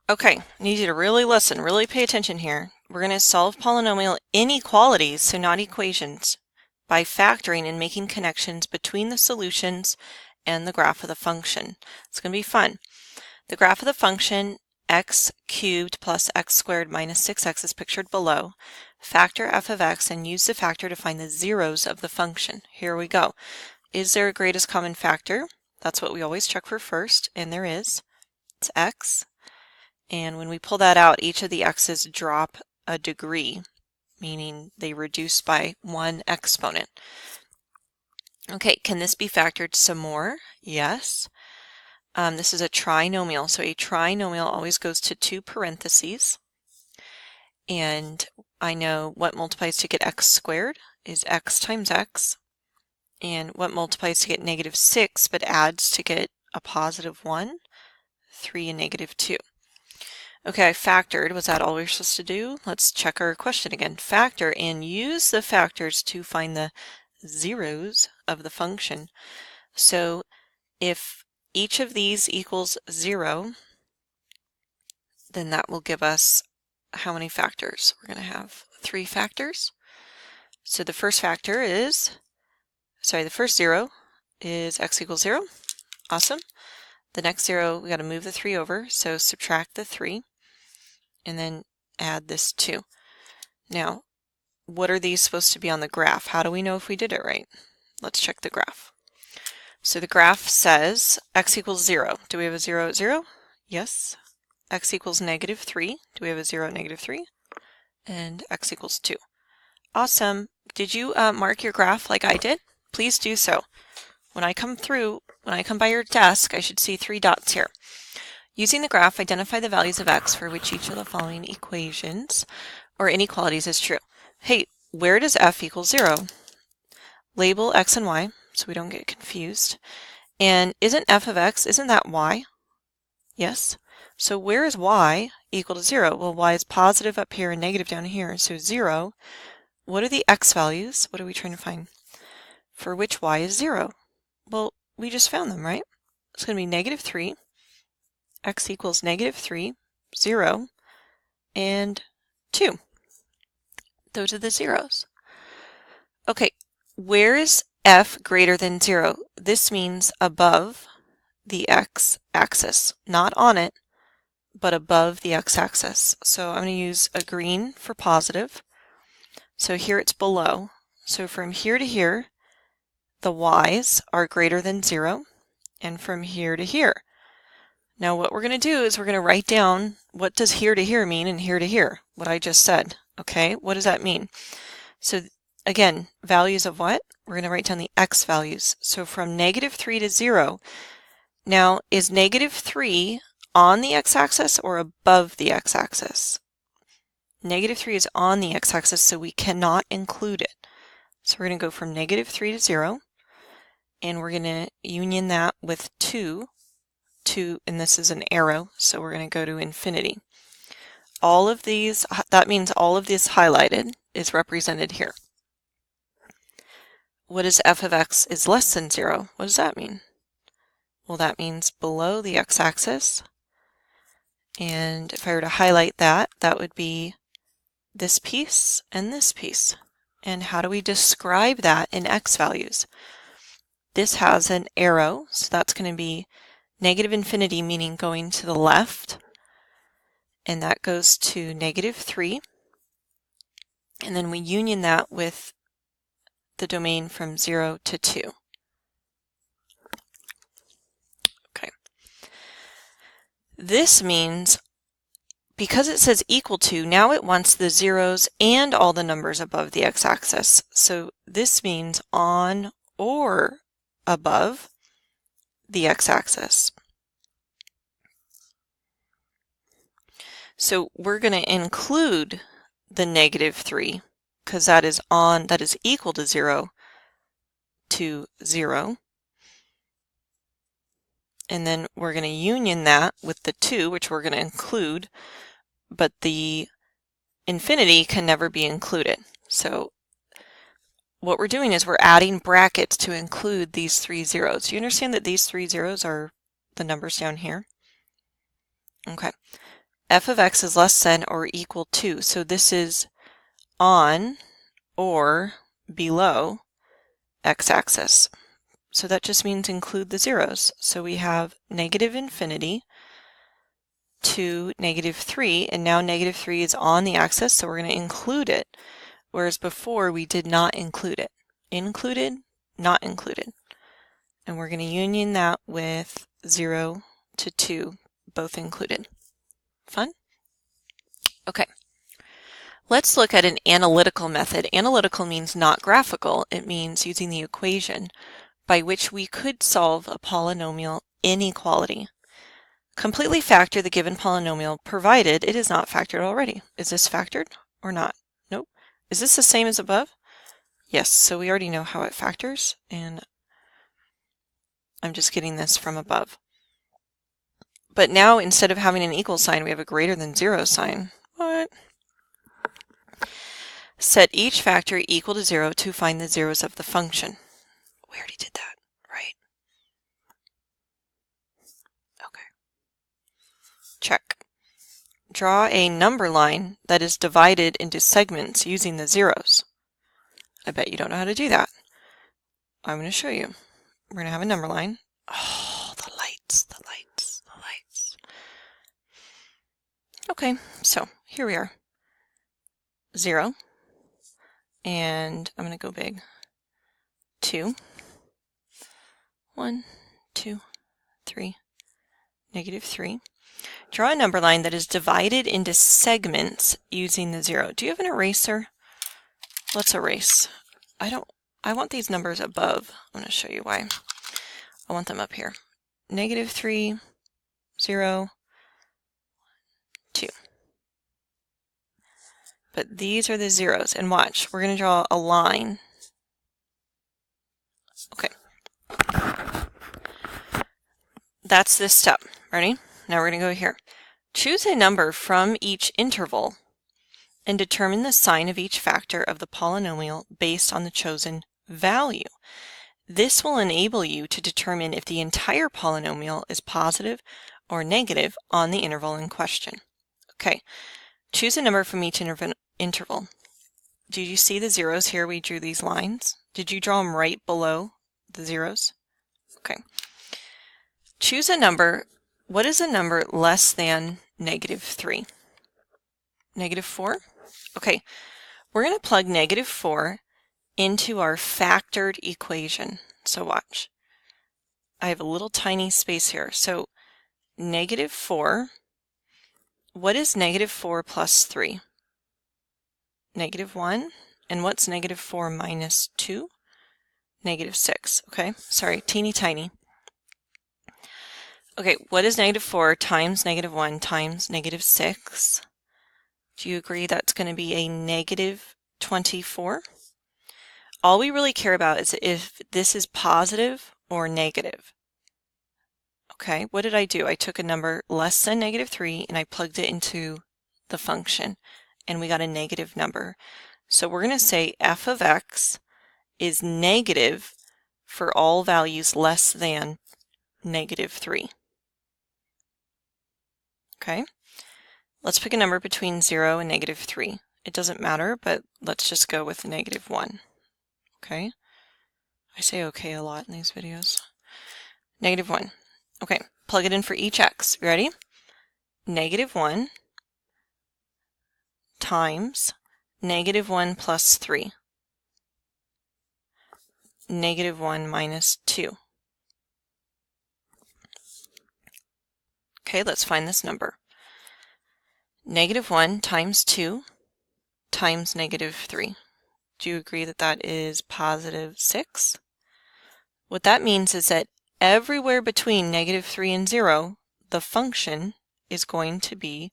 Okay, I need you to really listen, really pay attention here. We're going to solve polynomial inequalities, so not equations, by factoring and making connections between the solutions and the graph of the function. It's going to be fun. The graph of the function x cubed plus x squared minus 6x is pictured below. Factor f of x and use the factor to find the zeros of the function. Here we go. Is there a greatest common factor? That's what we always check for first, and there is. It's x. And when we pull that out, each of the x's drop a degree, meaning they reduce by one exponent. Okay, can this be factored some more? Yes. This is a trinomial, so a trinomial always goes to two parentheses. And I know what multiplies to get x squared is x times x. And what multiplies to get negative 6 but adds to get a positive 1, 3 and negative 2. Okay, I factored. Was that all we were supposed to do? Let's check our question again. Factor and use the factors to find the zeros of the function. So if each of these equals 0, then that will give us how many factors? We're going to have 3 factors. So the first factor is, the first 0 is x equals 0. Awesome. The next 0, we got to move the 3 over, so subtract the 3. And then add this 2. Now, what are these supposed to be on the graph? How do we know if we did it right? Let's check the graph. So the graph says x equals 0. Do we have a 0 at 0? Yes. X equals negative 3. Do we have a 0 at negative 3? And x equals 2. Awesome. Did you mark your graph like I did? Please do so. When I come by your desk, I should see 3 dots here. Using the graph, identify the values of x for which each of the following equations or inequalities is true. Hey, where does f equal 0? Label x and y so we don't get confused. And isn't f of x, isn't that y? Yes. So where is y equal to 0? Well, y is positive up here and negative down here. So 0. What are the x values? What are we trying to find? For which y is 0? Well, we just found them, right? It's going to be negative 3. X equals negative 3, 0, and 2. Those are the zeros. Okay, where is f greater than 0? This means above the x-axis. Not on it, but above the x-axis. So I'm going to use a green for positive. So here it's below. So from here to here, the y's are greater than 0, and from here to here. Now what we're going to do is we're going to write down what does here to here mean and here to here, what I just said. Okay, what does that mean? So again, values of what? We're going to write down the x values. So from negative 3 to 0. Now, is negative 3 on the x-axis or above the x-axis? Negative 3 is on the x-axis, so we cannot include it. So we're going to go from negative 3 to 0, and we're going to union that with 2, and this is an arrow, so we're going to go to infinity. All of these, that means all of this highlighted is represented here. What is f of x is less than 0? What does that mean? Well, that means below the x-axis. And if I were to highlight that, that would be this piece and this piece. And how do we describe that in x values? This has an arrow, so that's going to be negative infinity, meaning going to the left. And that goes to negative 3. And then we union that with the domain from 0 to 2. Okay. This means, because it says equal to, now it wants the zeros and all the numbers above the x-axis. So this means on or above the x-axis. So we're going to include the negative 3 because that is equal to 0 to 0. And then we're going to union that with the 2, which we're going to include, but the infinity can never be included. So what we're doing is we're adding brackets to include these 3 zeros. Do you understand that these 3 zeros are the numbers down here? Okay. f of x is less than or equal to. So this is on or below x-axis. So that just means include the zeros. So we have negative infinity to negative 3, and now negative 3 is on the axis, so we're going to include it, whereas before we did not include it. Included, not included. And we're going to union that with 0 to 2, both included. Fun? Okay. Let's look at an analytical method. Analytical means not graphical. It means using the equation by which we could solve a polynomial inequality. Completely factor the given polynomial provided it is not factored already. Is this factored or not? Nope. Is this the same as above? Yes, so we already know how it factors, and I'm just getting this from above. But now instead of having an equal sign, we have a greater than 0 sign. What? Set each factor equal to 0 to find the zeros of the function. We already did that, right? Okay. Check. Draw a number line that is divided into segments using the zeros. I bet you don't know how to do that. I'm going to show you. We're going to have a number line. Oh, the lights, the lights, the lights. Okay, so here we are. 0. And I'm going to go big. 2. 1, 2, 3, negative 3. Draw a number line that is divided into segments using the 0. Do you have an eraser? Let's erase. I want these numbers above. I'm going to show you why. I want them up here. Negative 3, 0, 2. But these are the zeros. And watch, we're going to draw a line. Okay. That's this step. Ready? Now we're going to go here. Choose a number from each interval and determine the sign of each factor of the polynomial based on the chosen value. This will enable you to determine if the entire polynomial is positive or negative on the interval in question. Okay, choose a number from each interval. Did you see the zeros here? We drew these lines. Did you draw them right below the zeros? Okay. Choose a number. What is a number less than negative 3? Negative 4? Okay, we're going to plug negative 4 into our factored equation. So watch. I have a little tiny space here. So negative 4, what is negative 4 plus 3? Negative 1. And what's negative 4 minus 2? Negative 6. Okay, sorry, teeny tiny. Okay, what is negative 4 times negative 1 times negative 6? Do you agree that's going to be a negative 24? All we really care about is if this is positive or negative. Okay, what did I do? I took a number less than negative 3 and I plugged it into the function and we got a negative number. So we're going to say f of x is negative for all values less than negative 3. Okay, let's pick a number between 0 and negative 3. It doesn't matter, but let's just go with negative 1. Okay, I say okay a lot in these videos. Negative 1. Okay, plug it in for each x. You ready? Negative 1 times negative 1 plus 3. Negative 1 minus 2. Okay, let's find this number. Negative 1 times 2 times negative 3. Do you agree that that is positive 6? What that means is that everywhere between negative 3 and 0, the function is going to be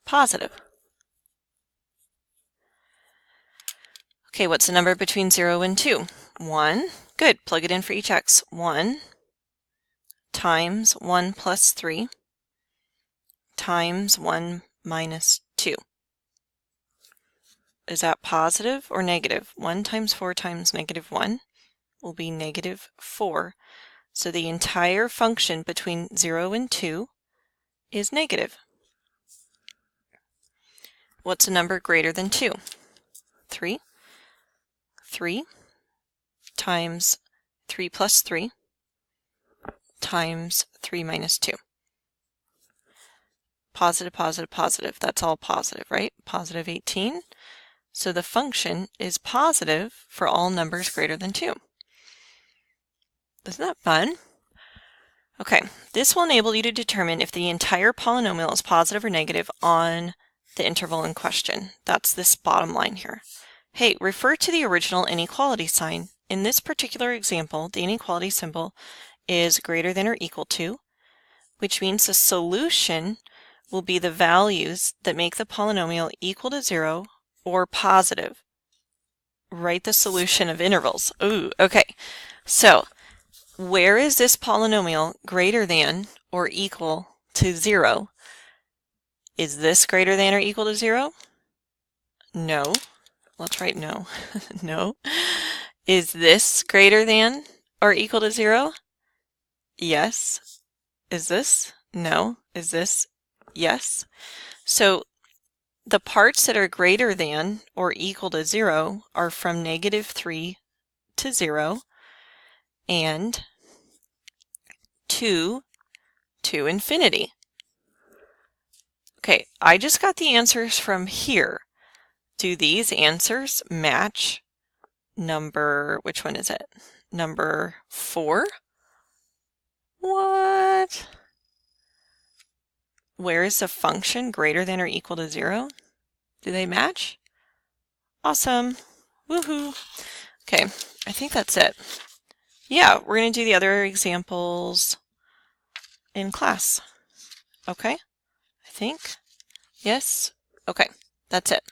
positive. Okay, what's the number between 0 and 2? 1. Good. Plug it in for each x. 1 times 1 plus 3 times 1 minus 2. Is that positive or negative? 1 times 4 times negative 1 will be negative 4. So the entire function between 0 and 2 is negative. What's a number greater than 2? 3. 3 times 3 plus 3 times 3 minus 2. Positive, positive, positive. That's all positive, right? Positive 18. So the function is positive for all numbers greater than 2. Isn't that fun? Okay, this will enable you to determine if the entire polynomial is positive or negative on the interval in question. That's this bottom line here. Hey, refer to the original inequality sign. In this particular example, the inequality symbol is greater than or equal to, which means the solution will be the values that make the polynomial equal to 0 or positive. Write the solution of intervals. Ooh, okay. So, where is this polynomial greater than or equal to 0? Is this greater than or equal to 0? No. Let's write no. No. Is this greater than or equal to 0? Yes. Is this? No. Is this? Yes. So the parts that are greater than or equal to 0 are from -3 to 0 and 2 to infinity. Okay, I just got the answers from here. Do these answers match number, which one is it? Number 4? What? Where is the function greater than or equal to 0? Do they match? Awesome. Woohoo. Okay, I think that's it. Yeah, we're going to do the other examples in class. Okay? I think. Yes? Okay, that's it.